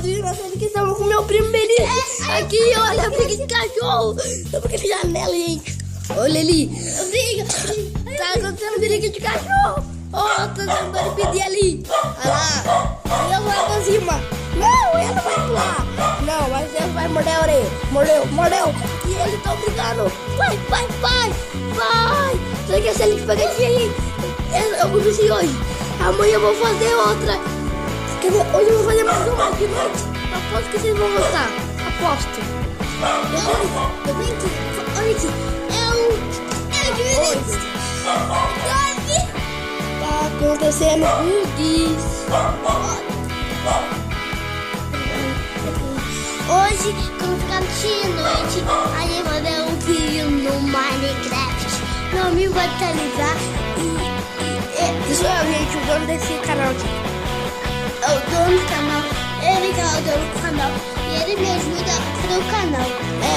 hoje nós estamos aqui, estamos com meu primo Benito. Aqui, olha a briga de cachorro. Estamos aqui na janela, gente. Olha ali. Briga. Tá acontecendo briga de cachorro. Ó, tá tentando pedir ali. Olha lá. Ele vai pra cima. Não, ele vai pular. Não, mas ele vai morder a orelha. Mordeu. E eles estão brigando. Vai. Só que se ele pegar aí, eu comecei hoje. Amanhã eu vou fazer outra. Quer dizer, hoje eu vou fazer mais uma de noite. Aposto que vocês vão gostar. Aposto. Eu venho aqui. Olha aqui. Tá acontecendo bugs. Hoje, quando ficar de noite, a gente vai ver um vídeo no Minecraft. Meu amigo vai atualizar Isso é, gente, o dono desse canal aqui. é o dono do canal. Ele que é o dono do canal. E ele me ajuda a fazer o canal.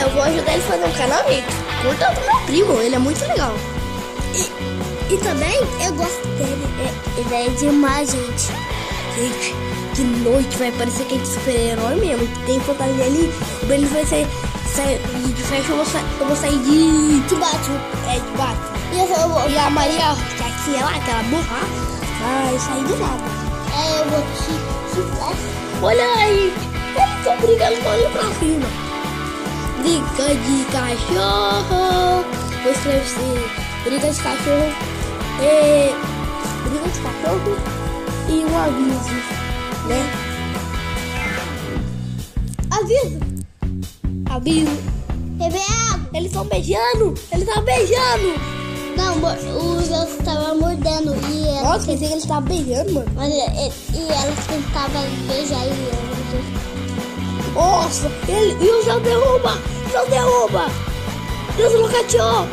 Eu vou ajudar ele a fazer um canal, gente. Curta do meu primo, ele é muito legal. E também eu gosto dele. Ele é demais, gente. Gente, de noite vai parecer que é de super-herói mesmo. Tem fantasia ali, o Benito vai sair de festa, eu vou sair de Batman. De Batman. E a Maria, que aqui é lá, aquela burra, vai sair de nada. Eu vou te Olha aí, eles estão brigando, olha pra cima. Briga de cachorro. Vou escrever assim, briga de cachorro. Briga de cachorro e um aviso, né? Aviso. Eles estão beijando. Ele tá beijando. Não, os outros estavam mordendo e elas... Nossa, pensei que ele estava beijando, mano. Mas e elas tentavam beijar ele. Nossa, e o Zé derruba. Deus no cachorro.